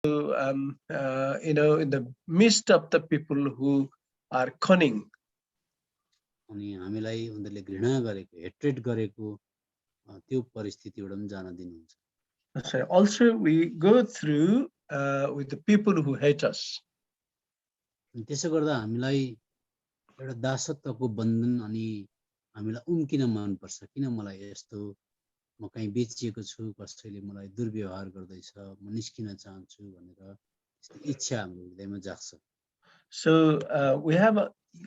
in the midst of the people who are cunning. अनि हामीलाई उनीहरूले घृणा गरेको हेट्रेट गरेको त्यो परिस्थितिबाट पनि जान दिनुहुन्छ So also we go through with the people who hate us. अनि त्यसो गर्दा हामीलाई एउटा दासत्वको बन्धन अनि हामीलाई उम्किन मन पर्छ किन मलाई यस्तो म कहीं बेचिएको छु कसैले मलाई दुर्व्यवहार गर्दैछ म निस्किन चाहन्छु भनेर त्यस्तो इच्छा हाम्रो हृदयमा जाग्छ So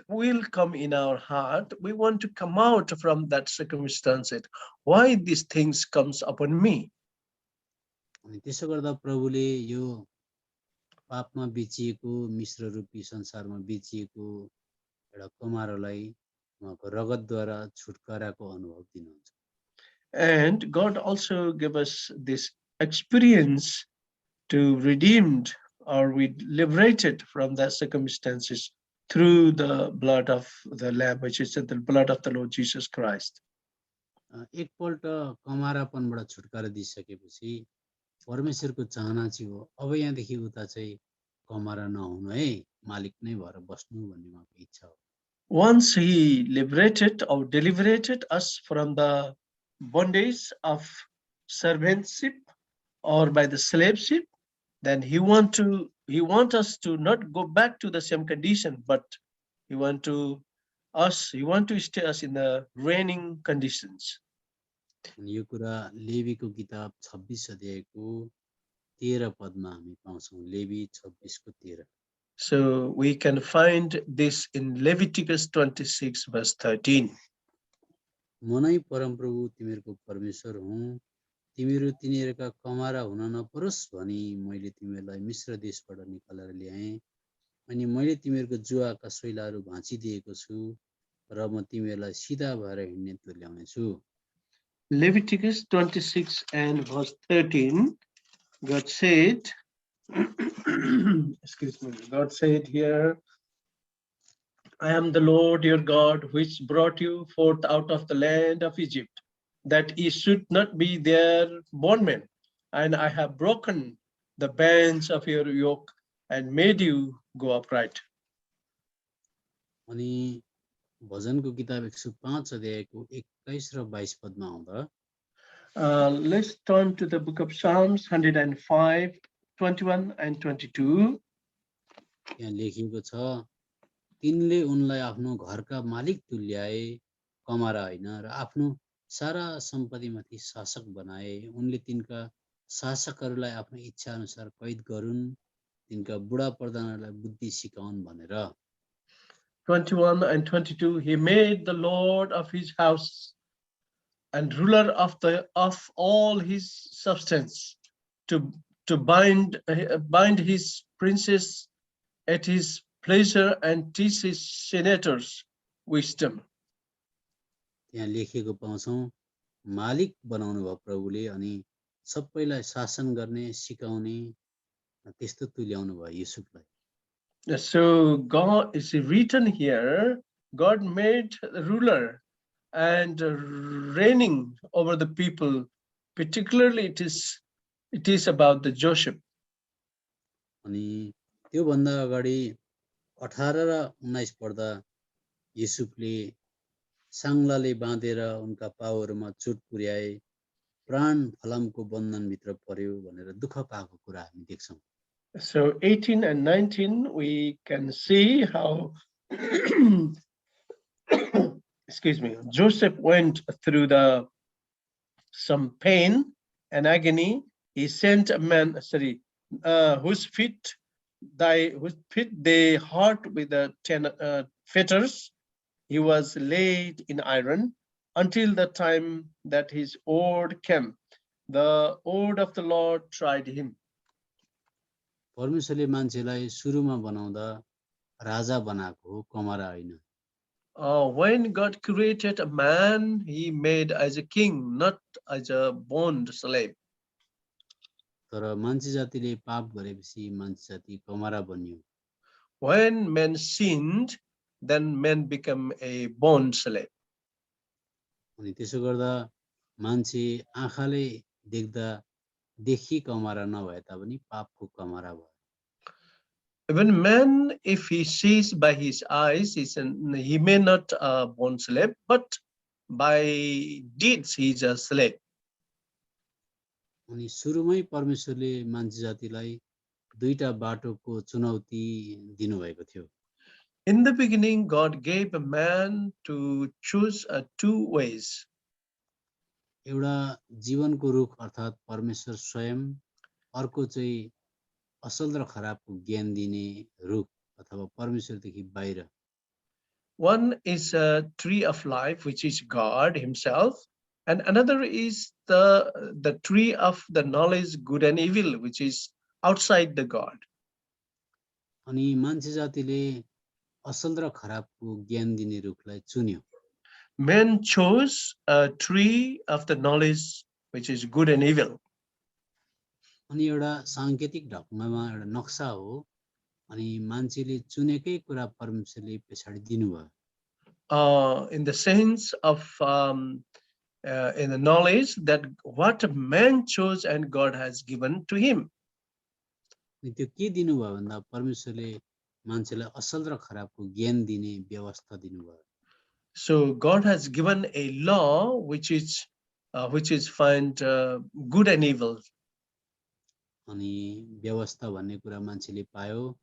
will come in our heart. We want to come out from that circumstance. Why these things comes upon me? अनि त्यसो गर्दा प्रभुले यो पापमा बेचिएको मिश्र रूपी संसारमा बेचिएको एउटा कमारोलाई उहाँको रगतद्वारा छुटकाराको अनुभव दिनुहुन्छ And God also gave us this experience to redeemed or we liberated from that circumstances through the blood of the Lamb, which is the blood of the Lord Jesus Christ. एकपल्ट कमारापनबाट छुटकारा दिइसकेपछि परमेश्वरको चाहना चाहिँ हो अब यहाँदेखि उता चाहिँ कमारा नहुनु है मालिक नै भएर बस्नु भन्ने उहाँको इच्छा हो Once he liberated or deliberated us from the bondage of servantship or by the slaveship, then he want us to not go back to the same condition, but he want to stay us in the reigning conditions. यो कुरा लेवीको किताब 26 अध्यायको 13 पदमा हामी पाउँछौं levy 26 को 13 So we can find this in Leviticus 26 verse 13. म नै परमप्रभु तिमीहरूको परमेश्वर हुँ तिमीहरू तिनीहरूका कमारा हुन नपरोस् भनी मैले तिमीहरूलाई मिश्र देशबाट निकालेर ल्याएँ अनि मैले तिमीहरूको जुवाका शैलाहरू भाँचिदिएको छु र म तिमीहरूलाई सिधा भएर हिँड्ने तुल्याउने छु Leviticus 26 and verse 13, God said, God said here, I am the Lord your God, which brought you forth out of the land of Egypt, that ye should not be their bondmen. And I have broken the bands of your yoke and made you go upright. अनि भजनको किताब 105 अध्यायको 21 र 22 पदमा आउँदा Let's turn to the book of Psalms 105, 21 and 22. यहाँ लेखिएको छ तिनले उनलाई आफ्नो घरका मालिक तुल्याए कमारा हैन र आफ्नो सारा सम्पत्तिमाथि शासक बनाए उनले तिनका शासकहरूलाई आफ्नो इच्छा अनुसार कैद गरून् तिनका बुढा प्रधानहरूलाई बुद्धि सिकाउन् भनेर 21 and 22, he made the Lord of his house and ruler of all his substance to bind his princes at his pleasure and teach his senators wisdom. यहाँ लेखिएको पाउँछौं मालिक बनाउनु भयो प्रभुले अनि सबैलाई शासन गर्ने सिकाउने त्यस्तो तुल्याउनु भयो युसुफलाई So God is written here, God made the ruler and reigning over the people. Particularly it is about the Joseph. अनि त्यो भन्दा अगाडि 18 र 19 पढ्दा युसुफले सांगलाले बाँधेर उनका पाउहरूमा चोट पुर्याए प्राण फलामको बन्धन भित्र पर्यो भनेर दुःख पाएको कुरा हामी देख्छौं So 18 and 19 we can see how excuse me, Joseph went through some pain and agony. He sent a man, whose feet they hurt with the fetters. He was laid in iron until the time that his word came. The word of the Lord tried him. परमेश्वरले मान्छेलाई सुरुमा बनाउँदा राजा बनाएको हो कमारा हैन When God created a man, he made as a king, not as a bond slave. तर मान्छे जातिले पाप गरेपछि मान्छे जाति कमारा बन्यो When men sinned, then men become a bond slave. अनि त्यसो गर्दा मान्छे आँखाले देख्दा देखी कमारा नभए तापनि पापको कमारा भयो। Even man, if he sees by his eyes, he may not born slave, but by deeds he is a slave. अनि सुरुमै परमेश्वरले मान्छे जातिलाई दुईटा बाटोको चुनौती दिनुभएको थियो। In the beginning, God gave a man to choose two ways. एउटा जीवनको रुख अर्थात् परमेश्वर स्वयं, अर्को चाहिँ असल र खराबको ज्ञान दिने रुख अथवा परमेश्वरदेखि बाहिर। One is a tree of life, which is God himself, and another is the tree of the knowledge good and evil, which is outside the God. अनि मान्छे जातिले असल र खराबको ज्ञान दिने रुखलाई चुन्यो। Man chose a tree of the knowledge which is good and evil. अनि एउटा साङ्केतिक ढङ्गमा एउटा नक्सा हो, अनि मान्छेले चुनेकै कुरा परमेश्वरले पछाडि दिनुभयो। In the sense of in the knowledge that what man chose and God has given to him. अनि त्यो के दिनुभयो भन्दा परमेश्वरले मान्छेलाई असल र खराबको ज्ञान दिने व्यवस्था दिनुभयो। So God has given a law which is find good and evil. अनि व्यवस्था भन्ने कुरा मान्छेले पायो,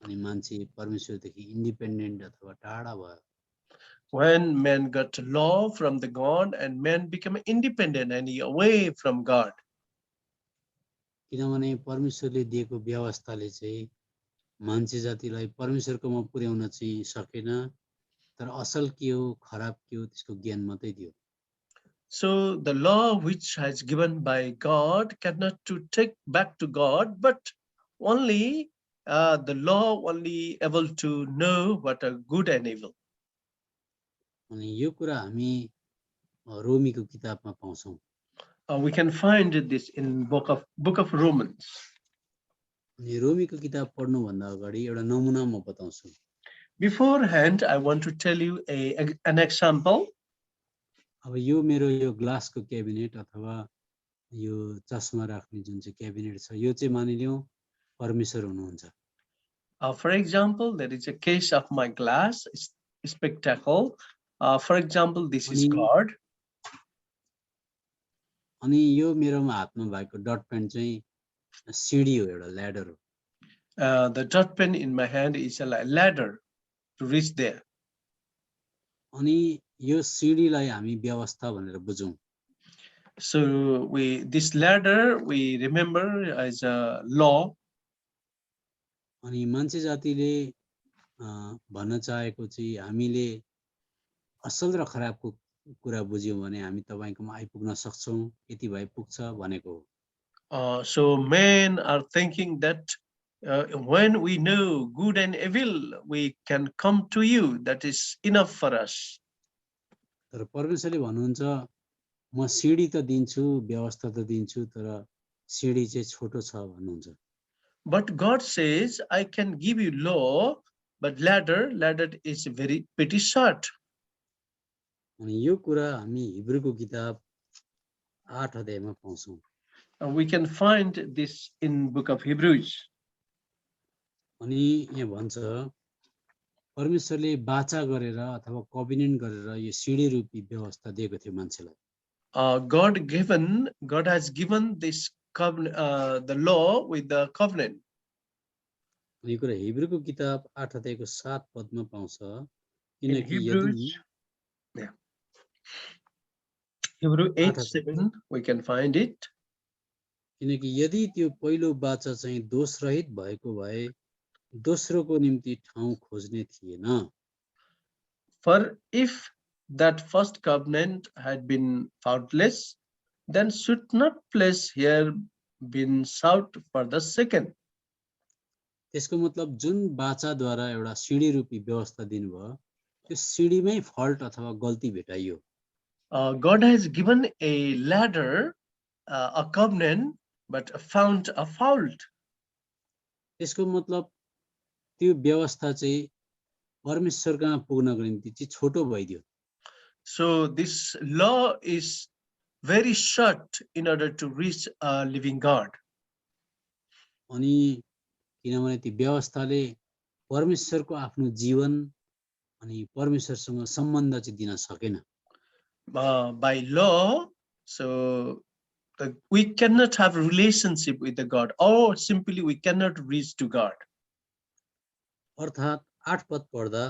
अनि मान्छे परमेश्वरदेखि इन्डिपेन्डेन्ट अथवा टाढा भयो। When man got law from the God, and man became independent and away from God. किनभने परमेश्वरले दिएको व्यवस्थाले चाहिँ मान्छे जातिलाई परमेश्वरकोमा पुर्याउन चाहिँ सकेन, तर असल के हो खराब के हो त्यसको ज्ञान मात्रै दियो। So the law which has given by God cannot to take back to God, but only the law only able to know what are good and evil. अनि यो कुरा हामी रोमीको किताबमा पाउँछौँ। We can find this in book of Romans. अनि रोमीको किताब पढ्नुभन्दा अगाडि एउटा नमुना म बताउँछु। Beforehand, I want to tell you an example. अब यो मेरो यो ग्लासको क्याबिनेट अथवा यो चस्मा राख्ने जुन चाहिँ क्याबिनेट छ, यो चाहिँ मानिलिउँ परमेश्वर हुनुहुन्छ। For example, there is a case of my glass spectacle. For example, this is God. अनि यो मेरोमा हातमा भएको डट पेन चाहिँ सिडी हो, एउटा ल्याडर हो। The dot pen in my hand is a ladder to reach there. अनि यो सिडीलाई हामी व्यवस्था भनेर बुझौँ। So this ladder we remember as a law. अनि मान्छे जातिले भन्न चाहेको चाहिँ हामीले असल र खराबको कुरा बुझ्यौँ भने हामी तपाईकोमा आइपुग्न सक्छौँ, यति भए पुग्छ भनेको हो। So men are thinking that when we know good and evil, we can come to you. That is enough for us. तर परमेश्वरले भन्नुहुन्छ म सिडी त दिन्छु, व्यवस्था त दिन्छु, तर सिडी चाहिँ छोटो छ भन्नुहुन्छ। But God says, I can give you law, but ladder is very pretty short. अनि यो कुरा हामी हिब्रूको किताब 8 अध्यायमा पाउँछौँ। We can find this in book of Hebrews. अनि यहाँ भन्छ परमेश्वरले वाचा गरेर अथवा कभिनेन्ट गरेर यो सिडी रूपी व्यवस्था दिएको थियो मान्छेलाई। God has given this the law with the covenant. यो कुरा हिब्रूको किताब 8 अध्यायको 7 पदमा पाउँछ, In किनकि Hebrews, Hebrew 8:7 we can find it. किनकि यदि त्यो पहिलो वाचा चाहिँ दोषरहित भएको भए दोस्रोको निम्ति ठाउँ खोज्ने थिएन। For if that first covenant had been faultless, then should not place here been sought for the second. त्यसको मतलब जुन वाचाद्वारा एउटा सिडी रूपी व्यवस्था दिनुभयो त्यो सिडीमै फल्ट अथवा गल्ती भेटाइयो। God has given a ladder, a covenant, but found a fault. त्यसको मतलब त्यो व्यवस्था चाहिँ परमेश्वरकहाँ पुग्नको निम्ति चाहिँ छोटो भइदियो। So this law is very short in order to reach a living God. अनि किनभने ती व्यवस्थाले परमेश्वरको आफ्नो जीवन अनि परमेश्वरसँग सम्बन्ध चाहिँ दिन सकेन। By law, so we cannot have a relationship with the God, or simply we cannot reach to God. अर्थात् 8 पद पढ्दा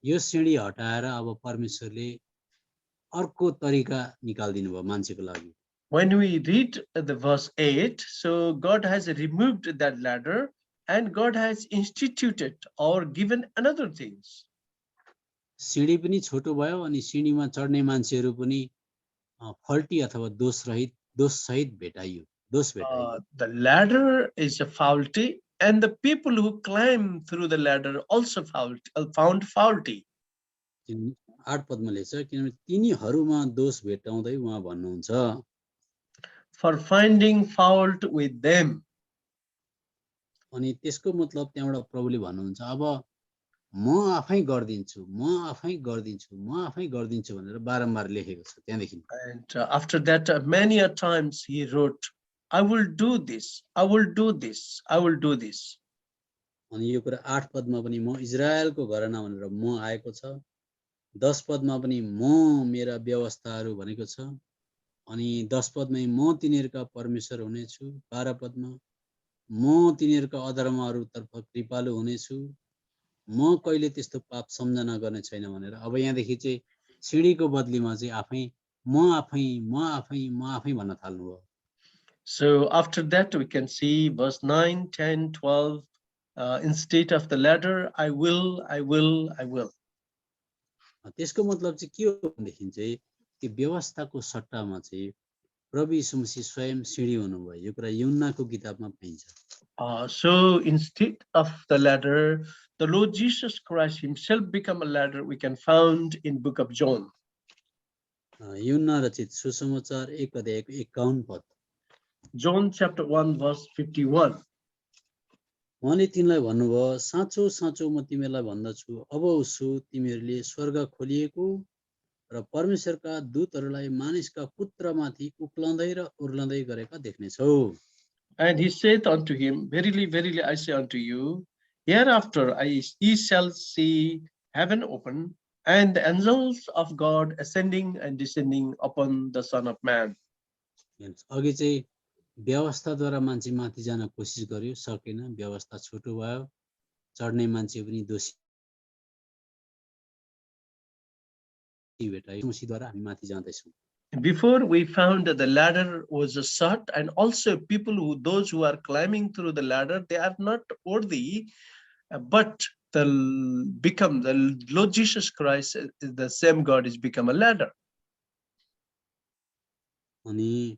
यो सिँढी हटाएर अब परमेश्वरले अर्को तरिका निकाल्दिनु भयो मान्छेको लागि। When we read the verse 8, so God has removed that ladder and God has instituted or given another things. सिँढी पनि छोटो भयो अनि सिँढीमा चढ्ने मान्छेहरू पनि फल्टी अथवा दोषसहित भेटाइयो। The ladder is a faulty, and the people who climb through the ladder also found faulty. 8 पदमा लेख्छ किनभने तिनीहरूमा दोष भेटाउँदै उहाँ भन्नुहुन्छ For finding fault with them. अनि त्यसको मतलब त्यहाँबाट प्रभुले भन्नुहुन्छ अब म आफै गर्दिन्छु भनेर बारम्बार लेखेको छ त्यहाँदेखि। And after that, many a times he wrote, I will do this, I will do this, I will do this. अनि यो कुरा 8 पदमा पनि म इजरायलको घराना भनेर म आएको छ। 10 पदमा पनि म मेरा व्यवस्थाहरू भनेको छ। अनि 10 पदमै म तिनीहरूका परमेश्वर हुनेछु। 12 पदमा म तिनीहरूका अधर्महरूतर्फ कृपालु हुनेछु। म कहिले त्यस्तो पाप सम्झना गर्ने छैन भनेर अब यहाँदेखि चाहिँ सिँढीको बदलीमा चाहिँ आफै भन्न थाल्नुभयो। So after that, we can see verse 9, 10, 12, instead of the ladder, I will, I will, I will. त्यसको मतलब चाहिँ के हो भनेदेखि चाहिँ त्यो व्यवस्थाको सट्टामा चाहिँ प्रभु यीशु मसीह स्वयं सिँढी हुनुभयो। यो कुरा यूहन्नाको किताबमा पाइन्छ। So instead of the ladder, the Lord Jesus Christ himself become a ladder we can found in book of John. यूहन्ना रचित सुसमाचार 1 अध्यायको 51 पद। John chapter 1 verse 51. उहाँले तिमीलाई भन्नुभयो साँचो साँचो म तिमीहरूलाई भन्दछु अब उसो तिमीहरूले स्वर्ग खोलिएको र परमेश्वरका दूतहरूलाई मानिसका पुत्रमाथि उक्लँदै र उर्लँदै गरेका देख्नेछौ। And he said unto him, Verily, verily, I say unto you, hereafter ye shall see heaven open, and the angels of God ascending and descending upon the Son of Man. अघि चाहिँ व्यवस्थाद्वारा मान्छे माथि जान कोसिस गर्यो, सकेन, व्यवस्था छोटो भयो, चढ्ने मान्छे पनि दोषी भेटायो। मसीहद्वारा हामी माथि जाँदैछौँ। Before we found that the ladder was short, and also those who are climbing through the ladder, they are not worthy, but the Lord Jesus Christ, the same God, is become a ladder. अनि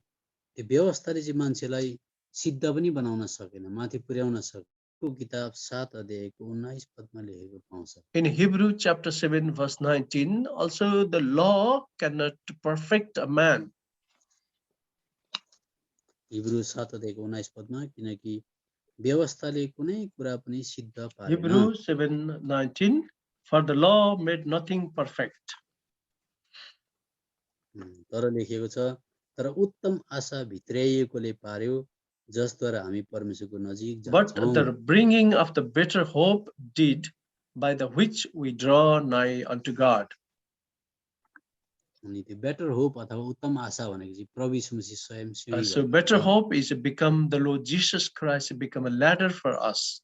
त्यो व्यवस्थाले चाहिँ मान्छेलाई सिद्ध पनि बनाउन सकेन, माथि पुर्याउन सकेको किताब 7 अध्यायको 19 पदमा लेखेको पाउँछ। In Hebrew chapter 7 verse 19, also the law cannot perfect a man. Hebrew 7 अध्यायको 19 पदमा किनकि व्यवस्थाले कुनै कुरा पनि सिद्ध पारेन। Hebrew 7:19, for the law made nothing perfect. तर लेखिएको छ तर उत्तम आशा भित्र्याइएकोले पार्यो जसद्वारा हामी परमेश्वरको नजिक But जान्छौँ। the bringing of the better hope did, by the which we draw nigh unto God. अनि त्यो बेटर होप अथवा उत्तम आशा भनेको चाहिँ प्रभु यीशु मसीह स्वयं सिँढी So भएको better छ। hope is become the Lord Jesus Christ, become a ladder for us.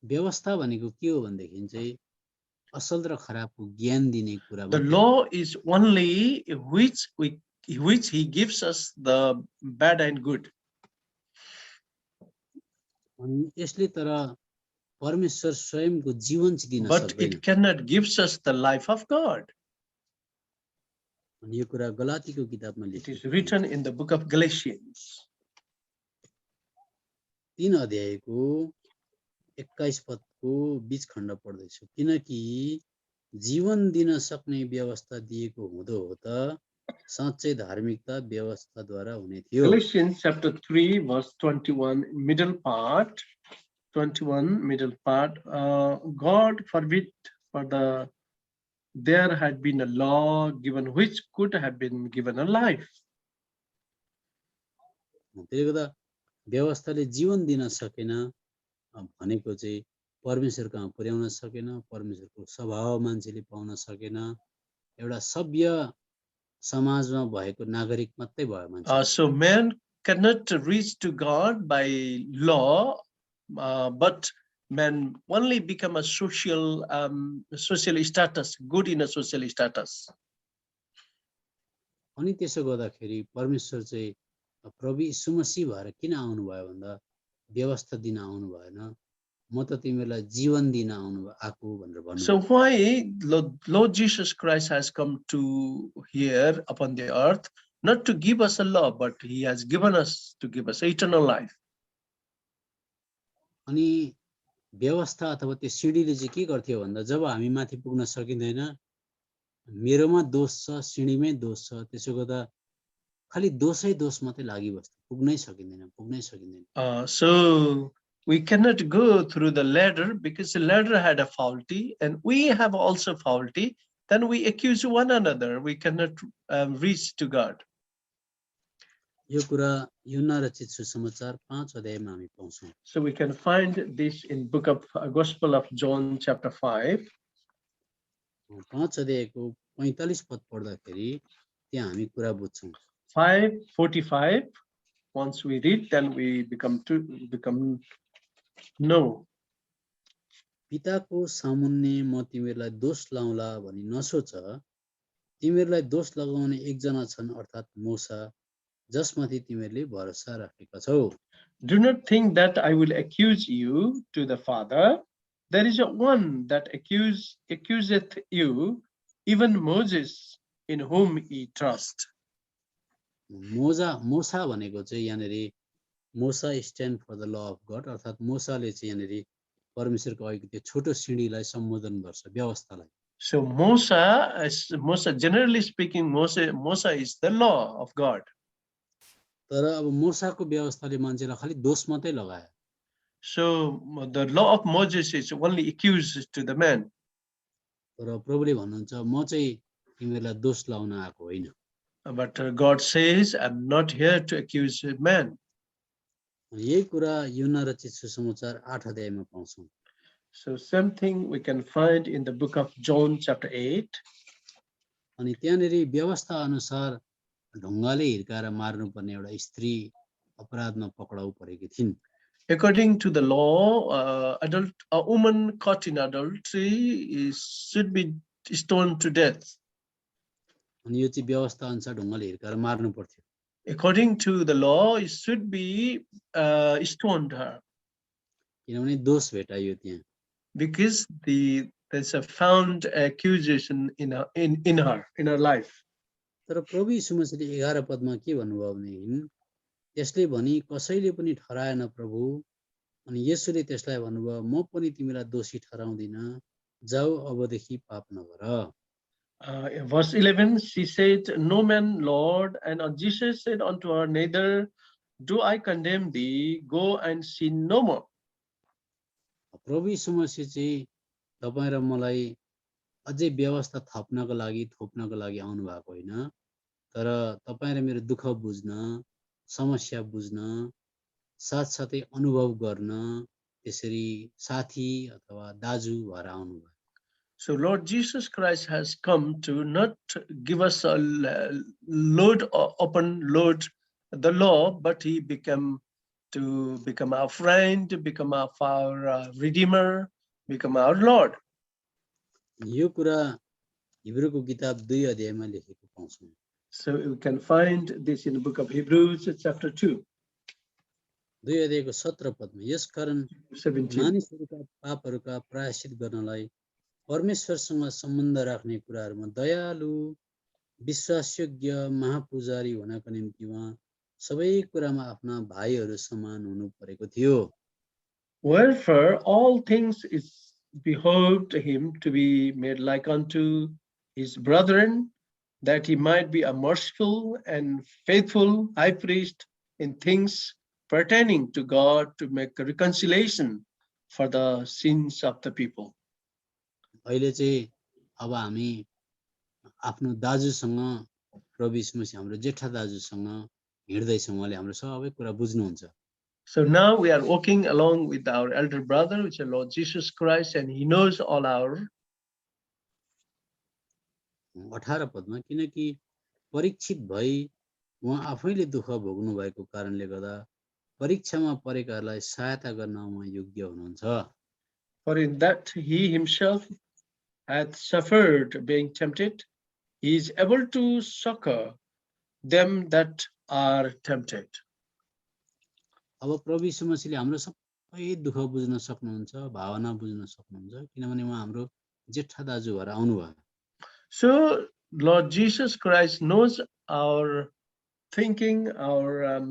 व्यवस्था भनेको के हो भनेदेखि चाहिँ असल र खराबको ज्ञान दिने कुरा The मात्रै हो। law is only which he gives us the bad and good. अनि यसले तर परमेश्वर स्वयंको जीवन चाहिँ दिन But सक्दैन। it cannot gives us the life of God. अनि यो कुरा गलातीको किताबमा It is लेखिएको written in the book of Galatians. 3 अध्यायको 21 पदको बीच खण्ड पढ्दैछु किनकि जीवन दिन सक्ने व्यवस्था दिएको हुँदो हो त साँच्चै धार्मिकता व्यवस्थाद्वारा हुने थियो। Galatians chapter 3 verse 21 middle part, God forbid, for the there had been a law given which could have been given a life. त्यसले गर्दा व्यवस्थाले जीवन दिन सकेन भनेको चाहिँ परमेश्वर कहाँ पुर्याउन सकेन, परमेश्वरको स्वभाव मान्छेले पाउन सकेन, एउटा सभ्य समाजमा भएको नागरिक मात्रै भयो मान्छे। So man cannot reach to God by law, but man only become a social status, good in a social status. अनि त्यसो गर्दाखेरि परमेश्वर चाहिँ प्रभु यीशु मसीह भएर किन आउनुभयो भन्दा व्यवस्था दिन आउनु भएन, म त तिमीहरूलाई जीवन दिन आएको भनेर भन्नु। So why Lord Jesus Christ has come to here upon the earth, not to give us a law, but he has given us to give us eternal life. अनि व्यवस्था अथवा त्यो सिडीले चाहिँ के गर्थ्यो भन्दा जब हामी माथि पुग्न सकिँदैन, मेरोमा दोष छ, सिडीमै दोष छ, त्यसो गर्दा खालि दोषै दोष मात्रै लागिबस्छ, पुग्नै सकिँदैन। So we cannot go through the ladder because the ladder had a faulty and we have also faulty. Then we accuse one another. We cannot reach to God. यो कुरा यूहन्ना रचित सुसमाचार 5 अध्यायमा हामी पाउँछौँ। So we can find this in book of Gospel of John chapter 5. 5 अध्यायको 45 पद पढ्दाखेरि त्यहाँ हामी कुरा बुझ्छौँ। 5:45. Once we read, then we become know. पिताको सामुन्ने म तिमीहरूलाई दोष लाउला भनी नसोच, तिमीहरूलाई दोष लगाउने एकजना छन् अर्थात् मूसा, जसमाथि तिमीहरूले भरोसा राखेका छौ। Do not think that I will accuse you to the Father. There is a one that accuseth you, even Moses, in whom ye trust. मूसा भनेको चाहिँ यहाँनेरि मूसा stand for the law of God, अर्थात् मूसाले चाहिँ यहाँनेरि परमेश्वरको अघि त्यो छोटो सिडीलाई सम्बोधन गर्छ, व्यवस्थालाई। So Musa, generally speaking, Musa is the law of God. तर अब मूसाको व्यवस्थाले मान्छेलाई खालि दोष मात्रै लगायो। So the law of Moses is only accused to the man. तर प्रभुले भन्नुहुन्छ म चाहिँ तिमीहरूलाई दोष लाउन आएको होइन। But God says, I'm not here to accuse man. यही कुरा यूहन्ना रचित सुसमाचार 8 अध्यायमा पाउँछौँ। So same thing we can find in the book of John chapter 8. अनि त्यहाँनेरि व्यवस्था अनुसार ढुङ्गाले हिर्काएर मार्नुपर्ने एउटा स्त्री अपराधमा पक्राउ परेकी थिइन्। According to the law, a woman caught in adultery should be stoned to death. अनि यो चाहिँ व्यवस्था अनुसार ढुङ्गाले हिर्काएर मार्नु पर्थ्यो। According to the law, it should be stoned her. किनभने दोष भेटाइयो त्यहाँ। Because there's a found accusation in her life. तर प्रभु यीशु मसीहले 11 पदमा के भन्नुभयो भने त्यसले भनी कसैले पनि ठहराएन प्रभु, अनि येशूले त्यसलाई भन्नुभयो म पनि तिमीलाई दोषी ठहराउँदिन, जाऊ अबदेखि पाप नगर। Verse 11, she said, No man, Lord. And Jesus said unto her, Neither do I condemn thee, go and sin no more. प्रभु यीशु मसीह चाहिँ तपाईँ र मलाई अझै व्यवस्था थप्नको लागि आउनु भएको होइन, तर तपाईँ र मेरो दुःख बुझ्न, समस्या बुझ्न, साथसाथै अनुभव गर्न, त्यसरी साथी अथवा दाजु भएर आउनुभयो। So Lord Jesus Christ has come to not give us a open load the law, but he became to become our friend, to become our redeemer, become our Lord. यो कुरा हिब्रूको किताब 2 अध्यायमा लेखेको पाउँछौँ। So you can find this in the book of Hebrews chapter 2. 2 अध्यायको 17 पदमा यसकारण 17. मानिसहरूका पापहरूका प्रायश्चित गर्नलाई परमेश्वरसँग सम्बन्ध राख्ने कुराहरूमा दयालु विश्वासयोग्य महापुजारी हुनको निम्ति उहाँ सबै कुरामा आफ्ना भाइहरू समान हुनु परेको थियो। Wherefore all things is behoved him to be made like unto his brethren, that he might be a merciful and faithful high priest in things pertaining to God, to make a reconciliation for the sins of the people. अहिले चाहिँ अब हामी आफ्नो दाजुसँग प्रभु यीशु मसीह हाम्रो जेठा दाजुसँग हिँड्दैछौँ, उहाँले हाम्रो सबै कुरा बुझ्नुहुन्छ। So now we are walking along with our elder brother, which is Lord Jesus Christ, and he knows all our. 18 पदमा, किनकि परीक्षित भई उहाँ आफैले दुःख भोग्नु भएको कारणले गर्दा परीक्षामा परेकाहरूलाई सहायता गर्न उहाँ योग्य हुनुहुन्छ। For in that he himself hath suffered being tempted, he is able to succor them that are tempted. अब प्रभु यीशु मसीहले हाम्रो सबै दुःख बुझ्न सक्नुहुन्छ, भावना बुझ्न सक्नुहुन्छ, किनभने उहाँ हाम्रो जेठा दाजु भएर आउनुभयो। So Lord Jesus Christ knows our thinking, our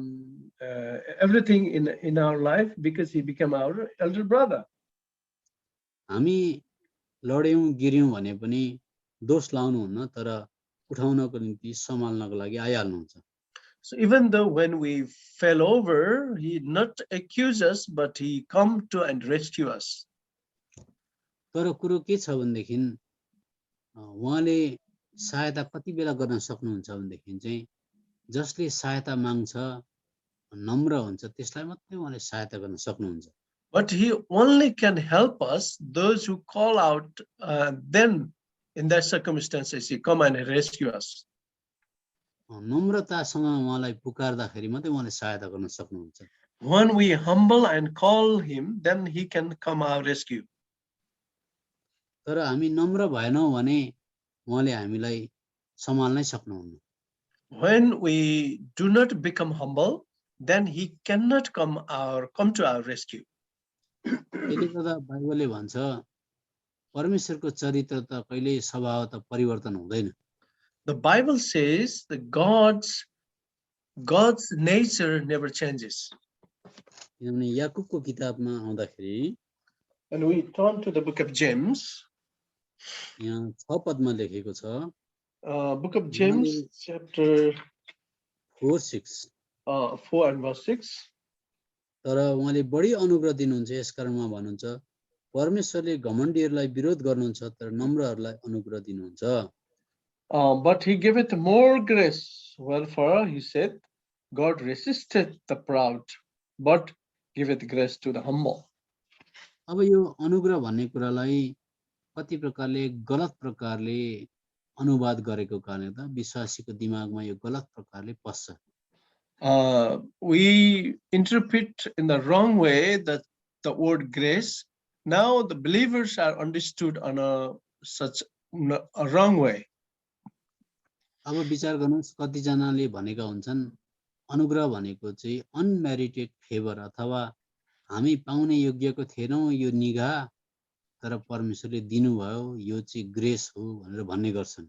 everything in our life, because he became our elder brother. हामी लड्यौँ गिर्यौँ भने पनि दोष लाउनुहुन्न, तर उठाउनको निम्ति सम्हाल्नको लागि आइहाल्नुहुन्छ। So even though when we fell over, he not accuse us, but he come to and rescue us. तर कुरो के छ भनेदेखि उहाँले सहायता कति बेला गर्न सक्नुहुन्छ भनेदेखि चाहिँ जसले सहायता माग्छ, नम्र हुन्छ, त्यसलाई मात्रै उहाँले सहायता गर्न सक्नुहुन्छ। But he only can help us those who call out. Then in that circumstances, he come and rescue us. नम्रतासँग उहाँलाई पुकार्दाखेरि मात्रै उहाँले सहायता गर्न सक्नुहुन्छ। When we humble and call him, then he can come our rescue. तर हामी नम्र भएनौँ भने उहाँले हामीलाई सम्हाल्नै सक्नुहुन्न। When we do not become humble, then he cannot come to our rescue. त्यसले गर्दा बाइबलले भन्छ परमेश्वरको चरित्र त कहिल्यै स्वभाव त परिवर्तन हुँदैन। The Bible says that God's nature never changes. किनभने याकुबको किताबमा आउँदाखेरि And we turn to the book of James. यहाँ 6 पदमा लेखेको छ, Book of James, chapter 4:6, 4 and verse 6. तर उहाँले बढी अनुग्रह दिनुहुन्छ, यसकारण उहाँ भन्नुहुन्छ परमेश्वरले घमण्डीहरूलाई विरोध गर्नुहुन्छ, तर नम्रहरूलाई अनुग्रह दिनुहुन्छ। But he giveth more grace, wherefore he said, God resisteth the proud, but giveth grace to the humble. अब यो अनुग्रह भन्ने कुरालाई कति प्रकारले गलत प्रकारले अनुवाद गरेको कारणले गर्दा विश्वासीको दिमागमा यो गलत प्रकारले पस्छ। We interpret in the wrong way that the word grace. Now the believers are understood on such a wrong way. अब विचार गर्नुहोस्, कतिजनाले भनेका हुन्छन् अनुग्रह भनेको चाहिँ अनमेरिटेड फेभर अथवा हामी पाउने योग्यको थिएनौँ यो निगाह, तर परमेश्वरले दिनुभयो, यो चाहिँ ग्रेस हो भनेर भन्ने गर्छन्।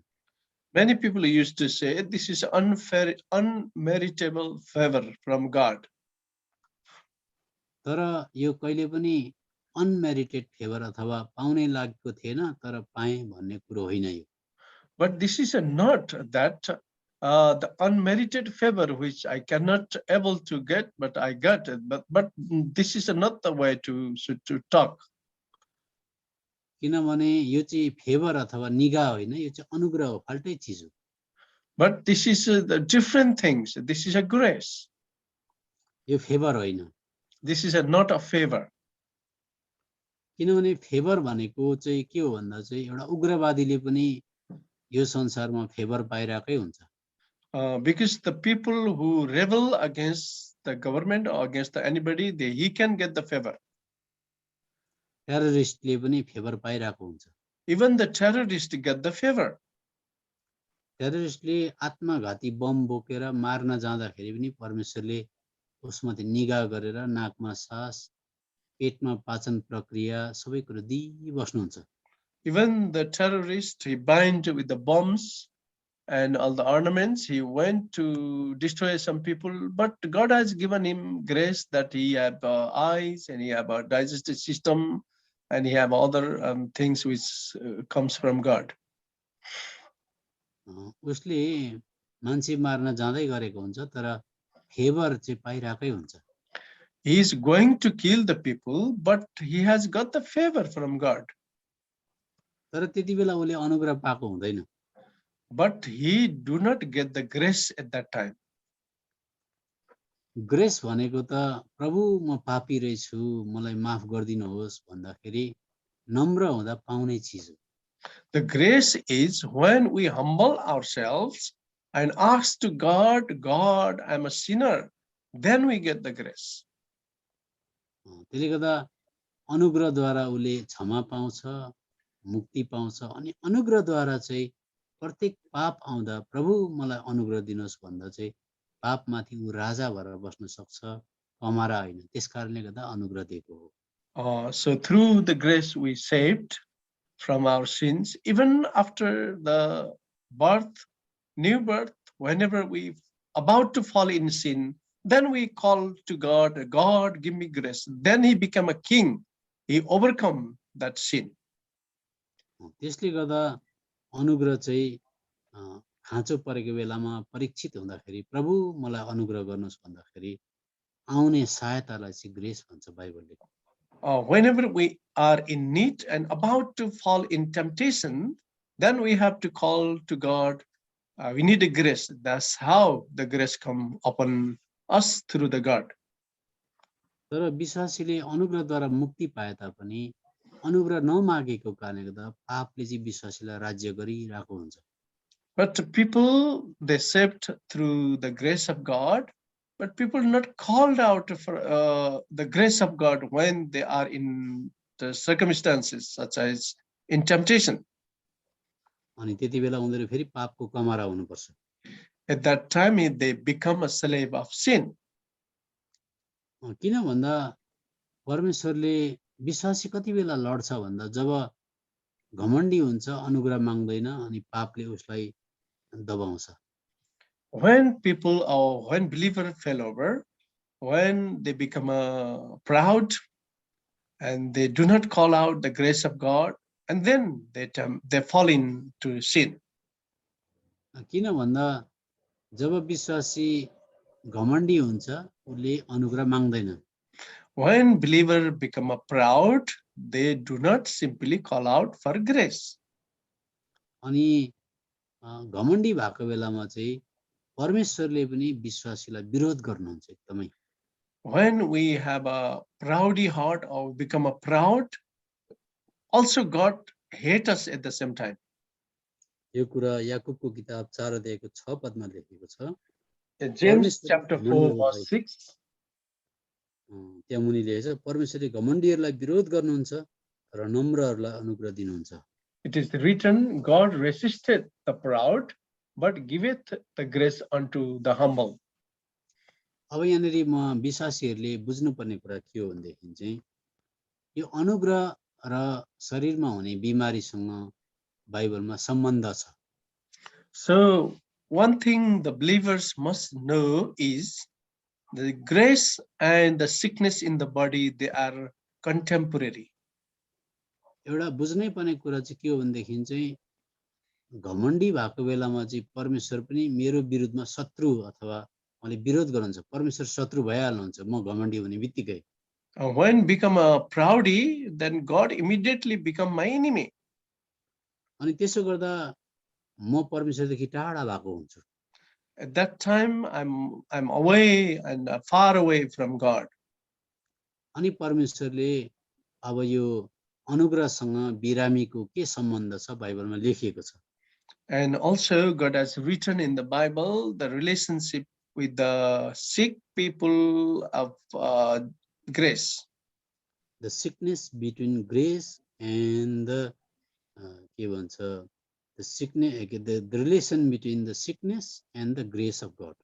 Many people used to say this is unfair, unmeritable favor from God. तर यो कहिले पनि अनमेरिटेड फेभर अथवा पाउने लागेको थिएन तर पाएँ भन्ने कुरो होइन यो। But this is not that the unmerited favor which I cannot able to get, but I got it. But this is not the way to talk. किनभने यो चाहिँ फेभर अथवा निगाह होइन, यो चाहिँ अनुग्रह हो, फाल्टै चिज हो। But this is the different things. This is a grace. यो फेभर होइन। This is not a favor. किनभने फेभर भनेको चाहिँ के हो भन्दा चाहिँ एउटा उग्रवादीले पनि यो संसारमा फेभर पाइरहेकै हुन्छ। Because the people who rebel against the government or against anybody, he can get the favor. टेररिस्टले पनि फेभर पाइरहेको हुन्छ। Even the terrorist get the favor. टेररिस्टले आत्मघाती बम बोकेर मार्न जाँदाखेरि पनि परमेश्वरले उसमाथि निगाह गरेर नाकमा सास, पेटमा पाचन प्रक्रिया सबै कुरो दिइबस्नुहुन्छ। Even the terrorist, he bind with the bombs and all the ornaments. He went to destroy some people, but God has given him grace that he have eyes and he have a digestive system and he have other things which comes from God. उसले मान्छे मार्न जाँदै गरेको हुन्छ तर favour चाहिँ पाइरहेकै हुन्छ। He is going to kill the people, but he has got the favor from God. तर त्यति बेला उसले अनुग्रह पाएको हुँदैन। but he do not get the grace at that time. Grace भनेको त प्रभु म पापी रहेछु, मलाई माफ गरिदिनुहोस् भन्दाखेरि नम्र हुँदा पाउने चिज हो। The grace is when we humble ourselves and ask to God, God, I'm a sinner, then we get the grace. त्यसले गर्दा अनुग्रहद्वारा उसले क्षमा पाउँछ, मुक्ति पाउँछ अनि अनुग्रहद्वारा चाहिँ प्रत्येक पाप आउँदा प्रभु मलाई अनुग्रह दिनुहोस् भन्दा चाहिँ पापमाथि ऊ राजा भएर बस्न सक्छ, कमारा होइन। त्यसकारणले गर्दा अनुग्रह दिएको हो। So through the grace we saved from our sins, even after the birth, new birth, whenever we about to fall in sin, then we call to God, God, give me grace. Then he became a king. He overcome that sin. त्यसले गर्दा अनुग्रह चाहिँ खाँचो परेको बेलामा परीक्षित हुँदाखेरि प्रभु मलाई अनुग्रह गर्नुहोस् भन्दाखेरि आउने सहायतालाई चाहिँ ग्रेस भन्छ बाइबलले। Whenever we are in need and about to fall in temptation, then we have to call to God. We need a grace. That's how the grace come upon us through the God. तर विश्वासीले अनुग्रहद्वारा मुक्ति पाए तापनि अनुग्रह नमागेको कारणले गर्दा पापले चाहिँ विश्वासीलाई राज्य गरिरहेको हुन्छ। But people, they saved through the grace of God, but people not called out for the grace of God when they are in the circumstances such as in temptation. अनि त्यति बेला उनीहरू फेरि पापको कमारा हुनुपर्छ। At that time, they become a slave of sin. किन भन्दा परमेश्वरले विश्वासी कति बेला लड्छ भन्दा जब घमण्डी हुन्छ, अनुग्रह माग्दैन अनि पापले उसलाई दबाउँछ। When people or when believer fell over, when they become proud and they do not call out the grace of God, and then they fall into sin. किन भन्दा जब विश्वासी घमण्डी हुन्छ उसले अनुग्रह माग्दैन। When believer become proud, they do not simply call out for grace. अनि घमण्डी भएको बेलामा चाहिँ परमेश्वरले पनि विश्वासीलाई विरोध गर्नुहुन्छ एकदमै। When we have a proudy heart or become a proud, also God hate us at the same time. यो कुरा याकुबको किताब 4 अध्यायको 6 पदमा लेखेको छ। James chapter 4 verse 6. त्यहाँ मुनि लेखेको छ परमेश्वरले घमण्डीहरूलाई विरोध गर्नुहुन्छ र नम्रहरूलाई अनुग्रह दिनुहुन्छ। It is written, God resisted the proud, but giveth the grace unto the humble. अब यहाँनिर म विश्वासीहरूले बुझ्नुपर्ने कुरा के हो भनेदेखि चाहिँ यो अनुग्रह र शरीरमा हुने बिमारीसँग बाइबलमा सम्बन्ध छ। So one thing the believers must know is the grace and the sickness in the body, they are contemporary. एउटा बुझ्नै पर्ने कुरा चाहिँ के हो भनेदेखि चाहिँ घमण्डी भएको बेलामा चाहिँ परमेश्वर पनि मेरो विरुद्धमा शत्रु अथवा मैले विरोध गर्नुहुन्छ, परमेश्वर शत्रु भइहाल्नुहुन्छ म घमण्डी हुने बित्तिकै। When become a proudy, then God immediately become my enemy. अनि त्यसो गर्दा म परमेश्वरदेखि टाढा भएको हुन्छु। At that time, I'm away and far away from God. अनि परमेश्वरले अब यो अनुग्रहसँग बिरामीको के सम्बन्ध छ बाइबलमा लेखिएको छ। And also God has written in the Bible the relationship with the sick people of grace. The sickness between grace and the के भन्छ the sickness, the relation between the sickness and the grace of God.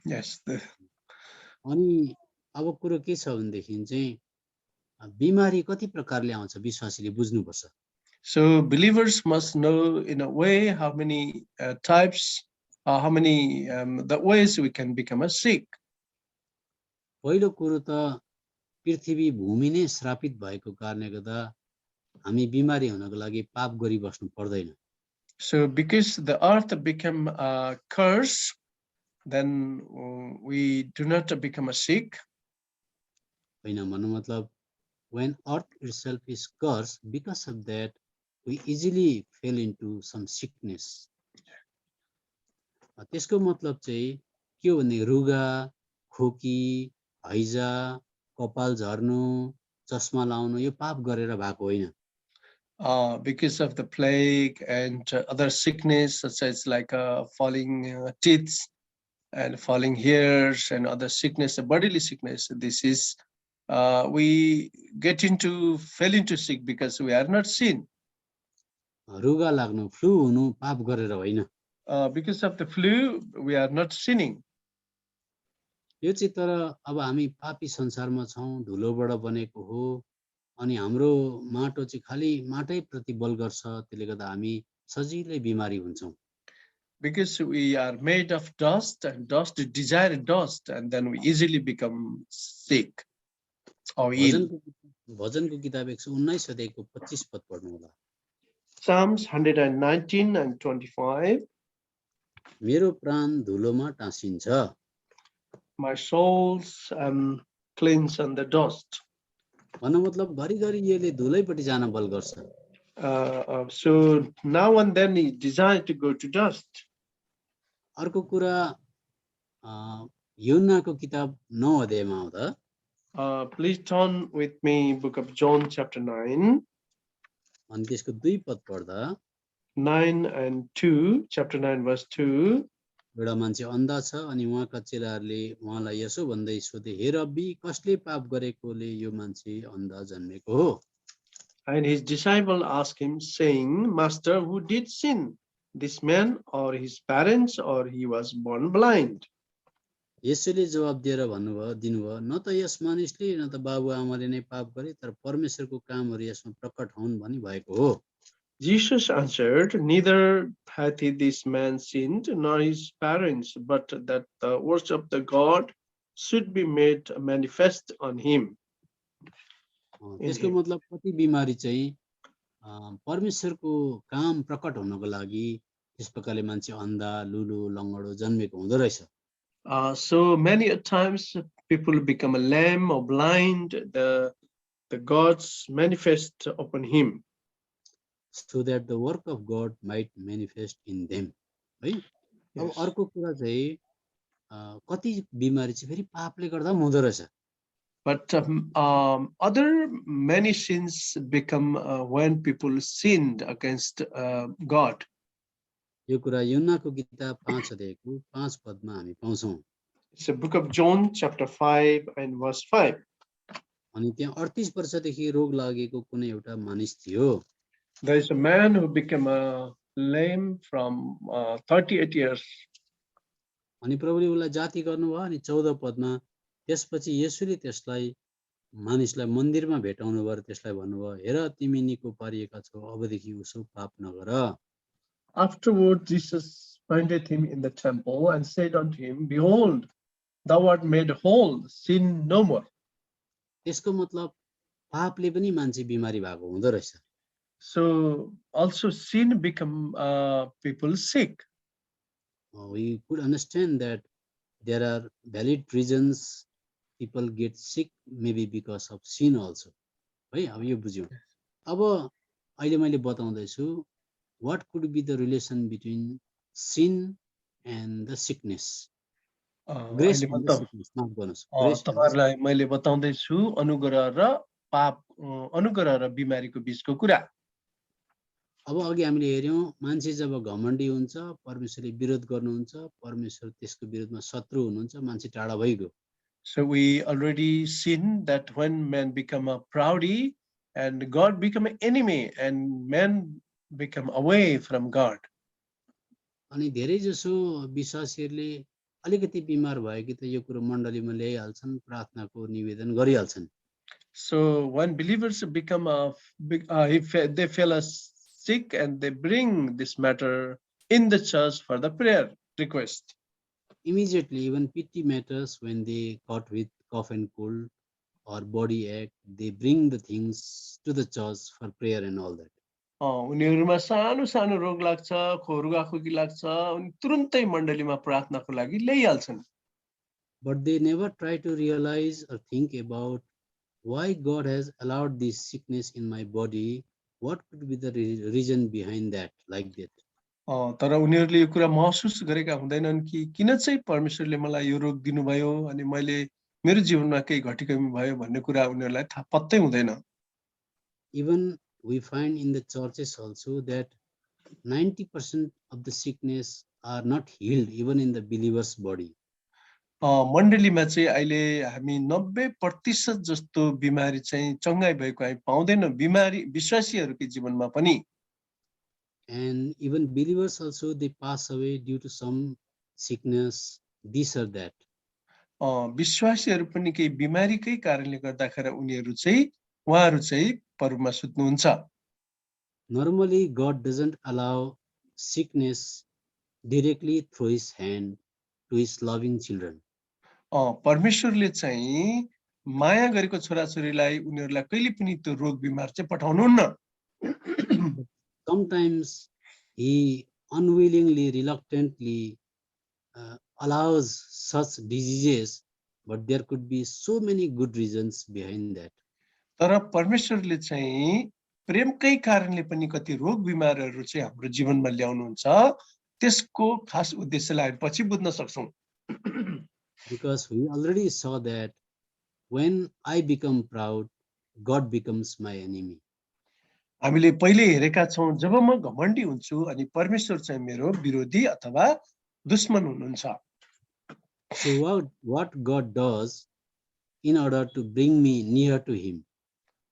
Yes. अनि अब कुरो के छ भनेदेखि चाहिँ बिमारी कति प्रकारले आउँछ विश्वासीले बुझ्नुपर्छ। So believers must know in a way how many types, how many the ways we can become a sick. पहिलो कुरो त पृथ्वी भूमि नै श्रापित भएको कारणले गर्दा हामी बिमारी हुनको लागि पाप गरिबस्नु पर्दैन। So because the earth became a curse, then we do not become a sick. होइन भन्नु मतलब when earth itself is cursed, because of that we easily fell into some sickness. त्यसको मतलब चाहिँ के हो भने रुगा, खोकी, हैजा, कपाल झर्नु, चस्मा लाउनु यो पाप गरेर भएको होइन। Because of the plague and other sickness, such as like falling teeth and falling hairs and other sickness, bodily sickness. This is we fell into sick because we are not sin. रुगा लाग्नु, flu हुनु पाप गरेर होइन। Because of the flu, we are not sinning. यो चाहिँ तर अब हामी पापी संसारमा छौं, धुलोबाट बनेको हो अनि हाम्रो माटो चाहिँ खाली माटै प्रति बल गर्छ, त्यसले गर्दा हामी सजिलै बिमारी हुन्छौं। Because we are made of dust and dust desire dust, and then we easily become sick or ill. भजनको किताब 119 अध्यायको 25 पद पढ्नु होला। Psalms 119 and 25. मेरो प्राण धुलोमा टाँसिन्छ, My soul's cleansed on the dust. भन्नु मतलब घरिघरि यसले धुलैपट्टि जान बल गर्छ। So now and then he desired to go to dust. अर्को कुरा यूहन्नाको किताब 9 अध्यायमा आउँदा Please turn with me book of John chapter 9. अनि त्यसको 2 पद पढ्दा 9 and 2, chapter 9 verse 2. एउटा मान्छे अन्धा छ अनि उहाँका चेलाहरूले उहाँलाई यसो भन्दै सोधे, हे रब्बी, कसले पाप गरेकोले यो मान्छे अन्धा जन्मेको हो? And his disciple asked him, saying, Master, who did sin, this man or his parents, or he was born blind? यसुले जवाब दिएर दिनुभयो, न त यस मानिसले न त बाबुआमाले नै पाप गरे, तर परमेश्वरको कामहरू यसमा प्रकट हुन् भनी भएको हो। Jesus answered, neither hath this man sinned, nor his parents, but that the works of the God should be made manifest on him. त्यसको मतलब कति बिमारी चाहिँ परमेश्वरको काम प्रकट हुनको लागि त्यस प्रकारले मान्छे अन्धा, लुलो, लङ्गडो जन्मेको हुँदो रहेछ। So many times people become lame or blind, the gods manifest upon him. So that the work of God might manifest in them. है? अब अर्को कुरा चाहिँ कति बिमारी चाहिँ फेरि पापले गर्दा पनि हुँदो रहेछ। But other many sins become when people sinned against God. यो कुरा यूहन्नाको किताब 5 अध्यायको 5 पदमा हामी पाउँछौं। It's a book of John chapter 5 and verse 5. अनि त्यहाँ 38 वर्षदेखि रोग लागेको कुनै एउटा मानिस थियो। There is a man who became lame from 38 years. अनि प्रभुले उसलाई जाति गर्नुभयो अनि 14 पदमा त्यसपछि येशूले त्यसलाई मानिसलाई मन्दिरमा भेटाउनु भएर त्यसलाई भन्नुभयो, हेर तिमी निको पारिएका छौ, अबदेखि उसो पाप नगर। Afterward Jesus pointed him in the temple and said unto him, behold, thou art made whole, sin no more. त्यसको मतलब पापले पनि मान्छे बिमारी भएको हुँदो रहेछ। So also sin become people sick. We could understand that there are valid reasons people get sick, maybe because of sin also. है, अब यो बुझ्यौ। अब अहिले मैले बताउँदैछु what could be the relation between sin and the sickness? Grace and the sickness, माफ गर्नुस्। तपाईहरुलाई मैले बताउँदैछु अनुग्रह र पाप, अनुग्रह र बिमारीको बीचको कुरा। अब अघि हामीले हेर्यौं मान्छे जब घमण्डी हुन्छ, परमेश्वरले विरोध गर्नुहुन्छ, परमेश्वर त्यसको विरोधमा शत्रु हुनुहुन्छ, मान्छे टाढा भइगयो। So we already seen that when man become a proudy and God become an enemy and man become away from God. अनि धेरै जसो विश्वासीहरुले अलिकति बिमार भयो कि त यो कुरो मण्डलीमा ल्याइहाल्छन्, प्रार्थनाको निवेदन गरिहाल्छन्। So when believers become if they feel sick and they bring this matter in the church for the prayer request. Immediately, even pity matters when they caught with cough and cold or body ache, they bring the things to the church for prayer and all that. उनीहरुमा सानो सानो रोग लाग्छ, रुगाखोकी लाग्छ, अनि तुरुन्तै मण्डलीमा प्रार्थनाको लागि ल्याइहाल्छन्। But they never try to realize or think about why God has allowed this sickness in my body what could be the reason behind that, like that? तर उनीहरूले यो कुरा महसुस गरेका हुँदैनन् कि किन चाहिँ परमेश्वरले मलाई यो रोग दिनुभयो अनि मैले मेरो जीवनमा केही घटिकमी भयो भन्ने कुरा उनीहरूलाई थाहा पत्तै हुँदैन। Even we find in the churches also that 90% of the sickness are not healed even in the believer's body. मण्डलीमा चाहिँ अहिले हामी 90% जस्तो बिमारी चाहिँ चङ्गाई भएको हामी पाउँदैनौँ बिमारी विश्वासीहरूकै जीवनमा पनि। And even believers also, they pass away due to some sickness, this or that. विश्वासीहरू पनि केही बिमारीकै कारणले गर्दाखेरि उहाँहरू चाहिँ परममा सुत्नुहुन्छ। Normally, God doesn't allow sickness directly through his hand to his loving children. परमेश्वरले चाहिँ माया गरेको छोराछोरीलाई उनीहरूलाई कहिले पनि त्यो रोग बिमार चाहिँ पठाउनुहुन्न। Sometimes he unwillingly, reluctantly allows such diseases, but there could be so many good reasons behind that. तर परमेश्वरले चाहिँ प्रेमकै कारणले पनि कति रोग बिमारहरू चाहिँ हाम्रो जीवनमा ल्याउनुहुन्छ, त्यसको खास उद्देश्यलाई हामी पछि बुझ्न सक्छौं। Because we already saw that when I become proud, God becomes my enemy. हामीले पहिले हेरेका छौं जब म घमण्डी हुन्छु अनि परमेश्वर चाहिँ मेरो विरोधी अथवा दुश्मन हुनुहुन्छ। So what God does in order to bring me near to him?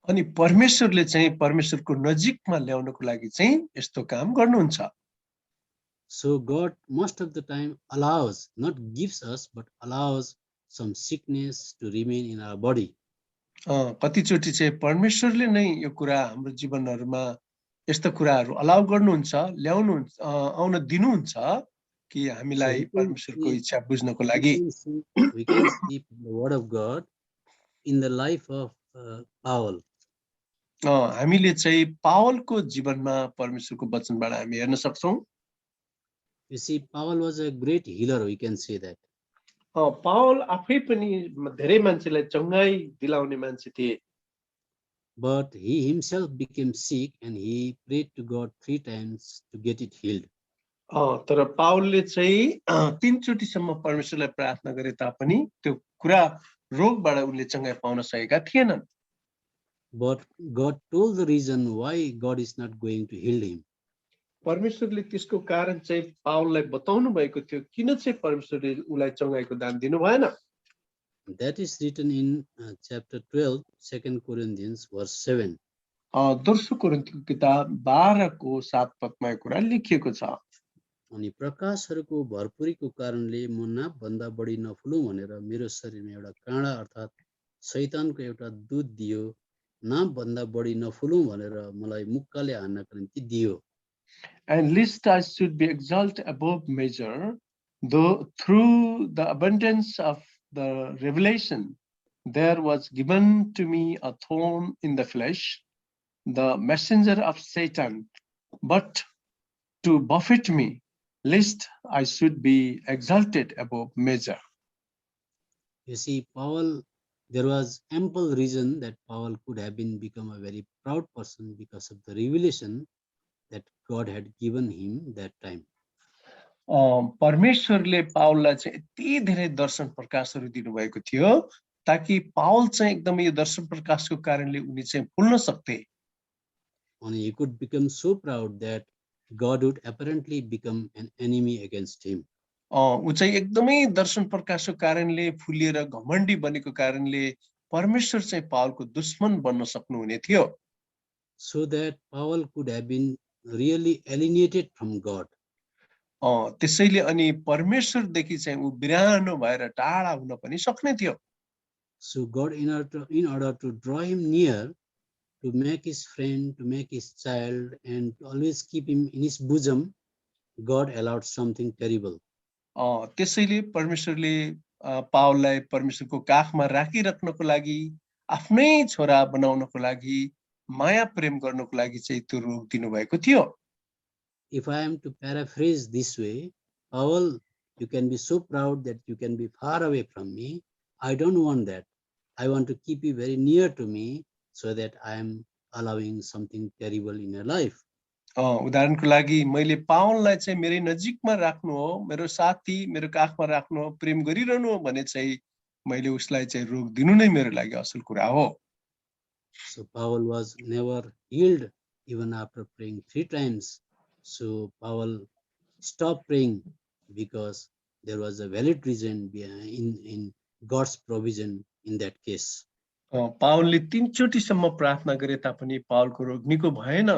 अनि परमेश्वरले चाहिँ परमेश्वरको नजिकमा ल्याउनको लागि चाहिँ यस्तो काम गर्नुहुन्छ। So God most of the time allows, not gives us, but allows some sickness to remain in our body. कतिचोटि चाहिँ परमेश्वरले नै यो कुरा हाम्रो जीवनहरुमा यस्ता कुराहरु अलाउ गर्नुहुन्छ, ल्याउनुहुन्छ, आउन दिनुहुन्छ कि हामीलाई परमेश्वरको इच्छा बुझ्नको लागि। We can see the word of God in the life of Paul. हामीले चाहिँ पावलको जीवनमा परमेश्वरको वचनबाट हामी हेर्न सक्छौं। You see, Paul was a great healer, we can say that. पावल आफै पनि धेरै मान्छेलाई चंगाई दिलाउने मान्छे थिए। But he himself became sick and he prayed to God 3 times to get it healed. तर पावलले चाहिँ 3 चोटीसम्म परमेश्वरलाई प्रार्थना गरे तापनि त्यो कुरा रोगबाट उनले चंगाई पाउन सकेका थिएनन्। But God told the reason why God is not going to heal him. परमेश्वरले त्यसको कारण चाहिँ पावललाई बताउनु भएको थियो किन चाहिँ परमेश्वरले उलाई चंगाईको दान दिनु भएन। That is written in chapter 12, 2 Corinthians verse 7. दोस्रो कोरिन्थीको किताब 12 को 7 पदमा यो कुरा लेखिएको छ। अनि प्रकाशहरुको भरपुरीको कारणले म नाप भन्दा बढी नफुलौं भनेर मेरो शरीरमा एउटा काँडा अर्थात शैतानको एउटा दूत दियो, नाप भन्दा बढी नफुलौं भनेर मलाई मुक्काले हान्नको निम्ति दियो। And lest I should be exalted above measure, though through the abundance of the revelation there was given to me a thorn in the flesh, the messenger of Satan, but to buffet me, lest I should be exalted above measure. You see, Paul, there was ample reason that Paul could have become a very proud person because of the revelation that God had given him that time. परमेश्वरले पावललाई चाहिँ यति धेरै दर्शन प्रकाशहरू दिनुभएको थियो ताकि Paul चाहिँ एकदमै यो दर्शन प्रकाशको कारणले उनी चाहिँ फुल्न सक्थे। And he could become so proud that God would apparently become an enemy against him. उ चाहिँ एकदमै दर्शन प्रकाशको कारणले फुलिएर घमण्डी बनेको कारणले परमेश्वर चाहिँ पावलको दुश्मन बन्न सक्नुहुने थियो। So that Paul could have been really alienated from God. त्यसैले अनि परमेश्वरदेखि चाहिँ उ बिरानो भएर टाढा हुन पनि सक्ने थियो। So God, in order to draw him near, to make his friend, to make his child, and to always keep him in his bosom, God allowed something terrible. त्यसैले परमेश्वरले पावललाई परमेश्वरको काखमा राखिराख्नको लागि आफ्नै छोरा बनाउनको लागि माया प्रेम गर्नको लागि चाहिँ त्यो रोग दिनुभएको थियो। If I am to paraphrase this way, Paul, you can be so proud that you can be far away from me. I don't want that. I want to keep you very near to me so that I am allowing something terrible in your life. उदाहरणको लागि मैले पावललाई चाहिँ मेरै नजिकमा राख्नु हो, मेरो साथी मेरो काखमा राख्नु हो, प्रेम गरिरहनु हो भने चाहिँ मैले उसलाई चाहिँ रोक दिनु नै मेरो लागि असल कुरा हो। So Paul was never healed even after praying 3 times. So Paul stopped praying because there was a valid reason in God's provision in that case. पावलले 3 चोटिसम्म प्रार्थना गरे तापनि पावलको रोग निको भएन।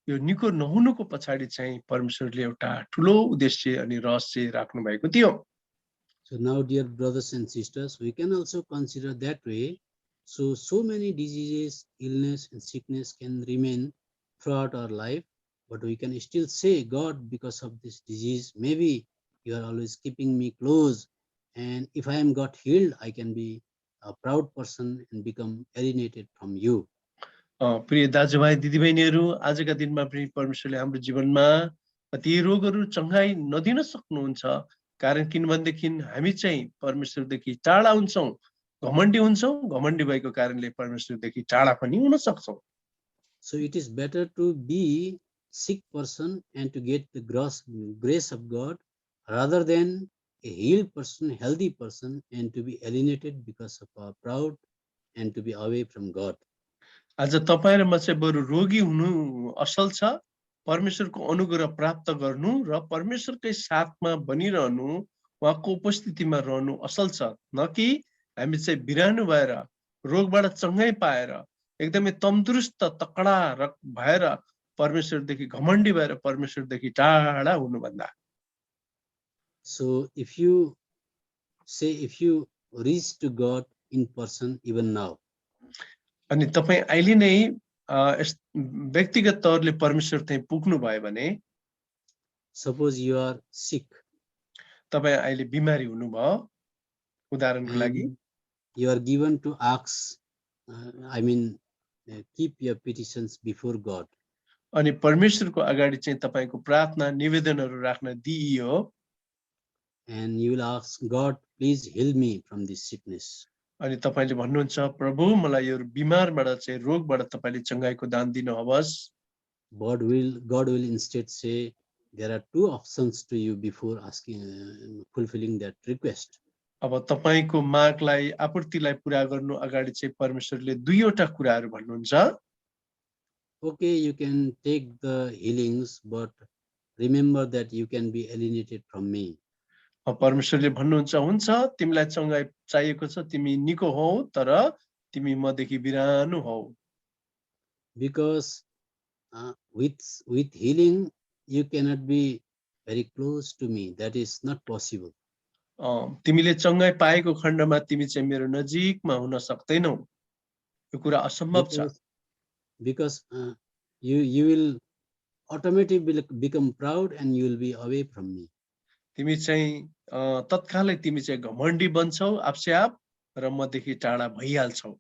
यो निको नहुनुको पछाडि चाहिँ परमेश्वरले एउटा ठुलो उद्देश्य अनि रहस्य राख्नु भएको थियो। So now, dear brothers and sisters, we can also consider that way. So many diseases, illness, and sickness can remain throughout our life, but we can still say, God, because of this disease, maybe you are always keeping me close. And if I am got healed, I can be a proud person and become alienated from you. प्रिय दाजुभाइ दिदीबहिनीहरू, आजका दिनमा पनि परमेश्वरले हाम्रो जीवनमा ती रोगहरू चंगाई नदिन सक्नुहुन्छ। कारण किनभनेदेखि हामी चाहिँ परमेश्वरदेखि टाढा हुन्छौँ, घमण्डी हुन्छौँ। घमण्डी भएको कारणले परमेश्वरदेखि टाढा पनि हुन सक्छौँ। So it is better to be sick person and to get the grace of God rather than a healed person, healthy person, and to be alienated because of our proud and to be away from God. आज तपाई र म चाहिँ बरु रोगी हुनु असल छ, परमेश्वरको अनुग्रह प्राप्त गर्नु र परमेश्वरकै साथमा बनिरहनु, उहाँको उपस्थितिमा रहनु असल छ, न कि हामी चाहिँ बिरानो भएर रोगबाट चंगाई पाएर एकदमै तन्दुरुस्त तकडा भएर परमेश्वरदेखि घमण्डी भएर परमेश्वरदेखि टाढा हुनु भन्दा। So if you reach to God in person even now, अनि तपाई अहिले नै व्यक्तिगत तौरले परमेश्वर चाहिँ पुग्नु भयो भने, suppose you are sick, तपाई अहिले बिमारी हुनुभयो उदाहरणको लागि, you are given to ask, keep your petitions before God. अनि परमेश्वरको अगाडि चाहिँ तपाईको प्रार्थना निवेदनहरू राख्न दिइयो, and you will ask God, please heal me from this sickness. अनि तपाईले भन्नुहुन्छ प्रभु मलाई यो बिमारबाट चाहिँ रोगबाट तपाईले चंगाईको दान दिनुहोस्। God will instead say there are 2 options to you before asking fulfilling that request. अब तपाईको मागलाई आपूर्तिलाई पूरा गर्नु अगाडि चाहिँ परमेश्वरले दुईवटा कुराहरू भन्नुहुन्छ। Okay, you can take the healings, but remember that you can be alienated from me. परमेश्वरले भन्नुहुन्छ हुन्छ तिमीलाई चंगाई चाहिएको छ, तिमी निको हौ, तर तिमी मदेखि बिरानो हौ। Because with healing you cannot be very close to me. That is not possible. तिमीले चंगाई पाएको खण्डमा तिमी चाहिँ मेरो नजिकमा हुन सक्दैनौ, यो कुरा असम्भव छ। Because you will automatically become proud and you will be away from me. तिमी चाहिँ तत्कालै तिमी चाहिँ घमण्डी बन्छौ आफसे आप र मदेखि टाढा भइहाल्छौ।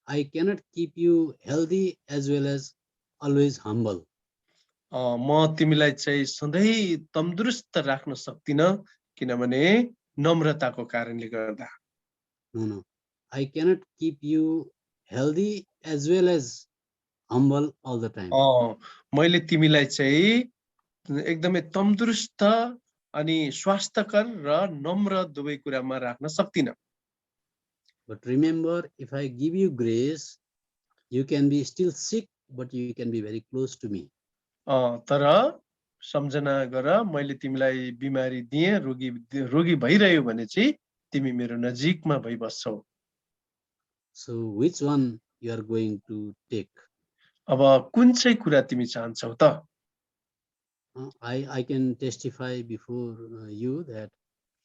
I cannot keep you healthy as well as always humble. म तिमीलाई चाहिँ सधैँ तन्दुरुस्त राख्न सक्दिन, किनभने नम्रताको कारणले गर्दा। No, I cannot keep you healthy as well as humble all the time. मैले तिमीलाई चाहिँ एकदमै तन्दुरुस्त अनि स्वास्थ्यकर र नम्र दुवै कुरामा राख्न सक्दिन। But remember, if I give you grace, you can be still sick, but you can be very close to me. तर सम्झना गर, मैले तिमीलाई बिमारी दिए, रोगी भइरह्यो भने चाहिँ तिमी मेरो नजिकमा भइबस्छौ। So which one you are going to take? अब कुन चाहिँ कुरा तिमी चाहन्छौ त? I can testify before you that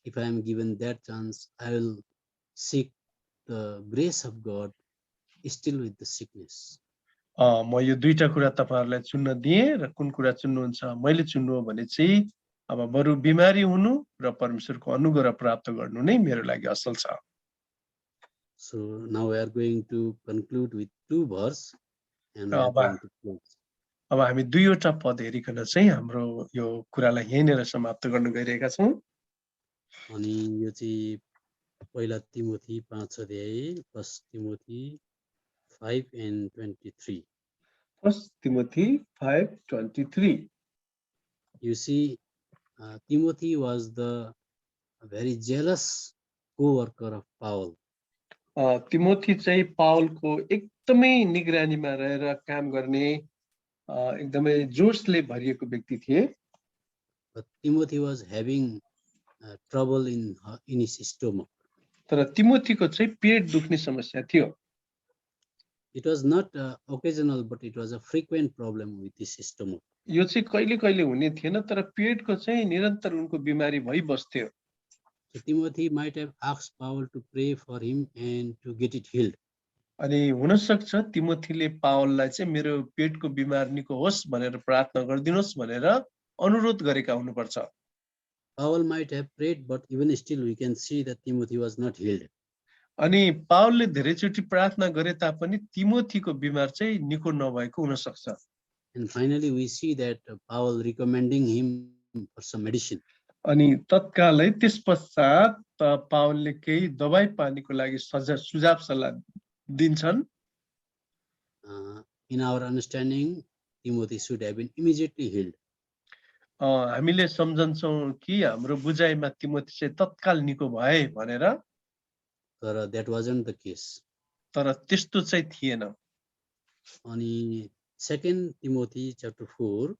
if I am given that chance, I will seek the grace of God still with the sickness. म यो दुईटा कुरा तपाईहरुलाई चुन्न दिए र कुन कुरा चुन्नुहुन्छ? मैले चुन्नु हो भने चाहिँ अब बरु बिमारी हुनु र परमेश्वरको अनुग्रह प्राप्त गर्नु नै मेरो लागि असल छ। So now we are going to conclude with 2 verse and we are going to close. अब हामी दुईवटा पद हेरिकन चाहिँ हाम्रो यो कुरालाई यहीँनेर समाप्त गर्न गइरहेका छौं। अनि यो चाहिँ पहिला तिमोथी 5 अध्याय 1 Timothy 5 and 23. 1 Timothy 5:23. You see, Timothy was the very jealous co-worker of Paul. Timothy चाहिँ पावलको एकदमै निगरानीमा रहेर काम गर्ने एकदमै जोशले भरिएको व्यक्ति थिए। But Timothy was having trouble in his stomach. तर तिमोथीको चाहिँ पेट दुख्ने समस्या थियो। It was not occasional, but it was a frequent problem with his stomach. यो चाहिँ कहिले कहिले हुने थिएन, तर पेटको चाहिँ निरन्तर उनको बिमारी भइबस्थ्यो। So Timothy might have asked Paul to pray for him and to get it healed. अनि हुन सक्छ तिमोथीले पावललाई चाहिँ मेरो पेटको बिमार निको होस् भनेर प्रार्थना गरिदिनुहोस् भनेर अनुरोध गरेका हुनुपर्छ। Paul might have prayed, but even still we can see that Timothy was not healed. अनि पावलले धेरैचोटि प्रार्थना गरे तापनि तिमोथीको बिमार चाहिँ निको नभएको हुन सक्छ। And finally we see that Paul recommending him for some medicine. अनि तत्कालै त्यस पश्चात पावलले केही दबाई पानीको लागि सुझाव सल्लाह दिन्छन्। In our understanding, Timothy should have been immediately healed. हामीले सम्झन्छौँ कि हाम्रो बुझाइमा तिमोथी चाहिँ तत्काल निको भए भनेर, But that wasn't the case. तर त्यस्तो चाहिँ थिएन। अनि 2 Timothy chapter 4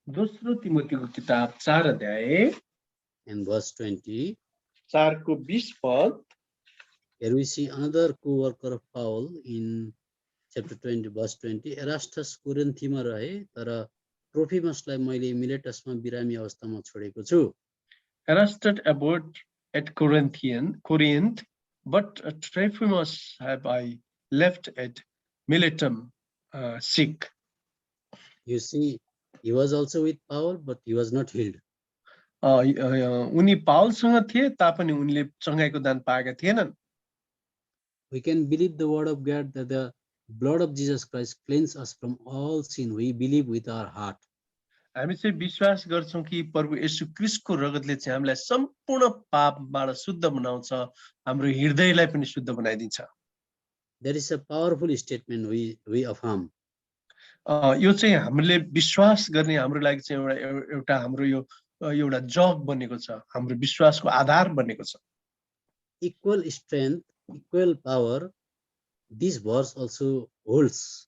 दोस्रो तिमोथीको किताब 4 अध्याय and verse 20, 4 को 20 पद। here we see another co-worker of Paul in chapter 20 verse 20. Erastus कोरिन्थीमा रहे, तर ट्रोफिमसलाई मैले मिलेटसमा बिरामी अवस्थामा छोडेको छु. Erastus abode at Corinth, but Trophimus have I left at Miletum sick. You see, he was also with Paul, but he was not healed. उनी पावलसँग थिए तापनि उनले चंगाइको दान पाएका थिएनन्। We can believe the word of God that the blood of Jesus Christ cleanses us from all sin. We believe with our heart. हामी चाहिँ विश्वास गर्छौं कि प्रभु येशू ख्रीष्टको रगतले चाहिँ हामीलाई सम्पूर्ण पापबाट शुद्ध बनाउँछ, हाम्रो हृदयलाई पनि शुद्ध बनाइदिन्छ। That is a powerful statement we affirm. यो चाहिँ हामीले विश्वास गर्ने हाम्रो लागि चाहिँ एउटा हाम्रो यो एउटा जग बनेको छ, हाम्रो विश्वासको आधार बनेको छ। Equal strength, equal power, this verse also holds.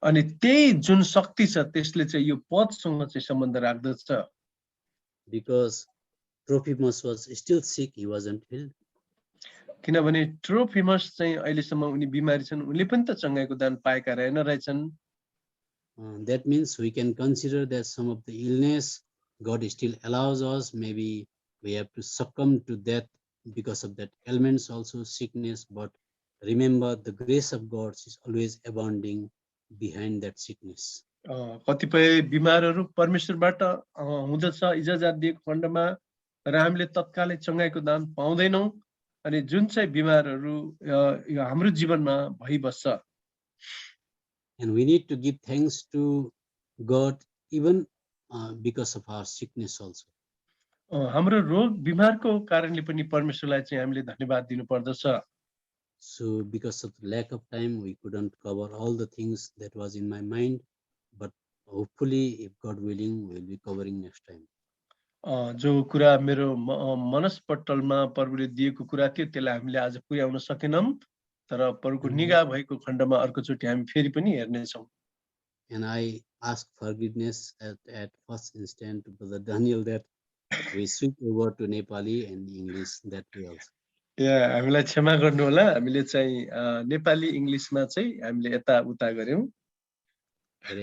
अनि त्यही जुन शक्ति छ त्यसले चाहिँ यो पदसँग चाहिँ सम्बन्ध राख्दछ। Because Trophimus was still sick, he wasn't healed. किनभने ट्रोफिमस चाहिँ अहिलेसम्म उनी बिमारी छन्, उनले पनि त चंगाइको दान पाएका रहेछन्। That means we can consider that some of the illness God still allows us. Maybe we have to succumb to death because of that ailments, also sickness. But remember, the grace of God is always abounding behind that sickness. कतिपय बिमारहरू परमेश्वरबाट हुँदछ इजाजत दिएको खण्डमा, र हामीले तत्कालै चंगाइको दान पाउँदैनौं, अनि जुन चाहिँ बिमारहरू यो हाम्रो जीवनमा भइबस्छ। And we need to give thanks to God even because of our sickness also. हाम्रो रोग बिमारको कारणले पनि परमेश्वरलाई चाहिँ हामीले धन्यवाद दिनु पर्दछ। So because of the lack of time, we couldn't cover all the things that was in my mind, but hopefully, if God willing, we'll be covering next time. जो कुरा मेरो मनस्पटलमा प्रभुले दिएको कुरा थियो त्यसलाई हामीले आज पुर्याउन सकेनौं, तर प्रभुको निगाह भएको खण्डमा अर्कोचोटि हामी फेरि पनि हेर्ने छौं। And I ask forgiveness at first instant to Brother Daniel that we switch over to Nepali and English that way also. हामीलाई क्षमा गर्नु होला, हामीले चाहिँ नेपाली इंग्लिशमा चाहिँ हामीले यता उता गर्यौं। I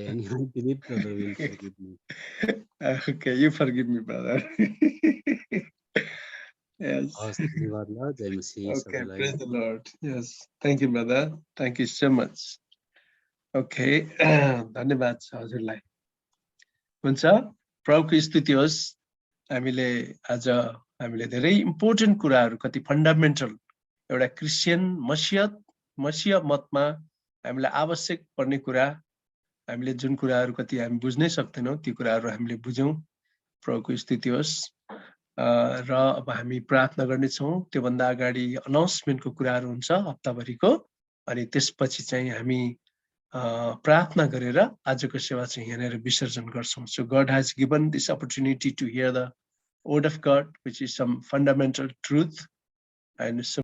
believe Brother will forgive me. Okay, you forgive me, brother. Yes. Okay, praise the Lord. Yes, thank you, brother. Thank you so much. Okay, धन्यवाद छ हजुरलाई। हुन्छ, प्रभुको स्तुति होस्। हामीले धेरै इम्पोर्टेन्ट कुराहरू, कति फन्डामेन्टल एउटा क्रिस्चियन मसीह मतमा हामीलाई आवश्यक पर्ने कुरा, हामीले जुन कुराहरू कति हामी बुझ्नै सक्दैनौं ती कुराहरू हामीले बुझ्यौं। प्रभुको स्तुति होस्। र अब हामी प्रार्थना गर्ने छौं। त्यो भन्दा अगाडि अनाउन्समेन्टको कुराहरू हुन्छ हप्ताभरिको, अनि त्यसपछि चाहिँ हामी प्रार्थना गरेर आजको सेवा चाहिँ यहाँनिर विसर्जन गर्छौँ. So God has given this opportunity to hear the word of God, which is some fundamental truth, and so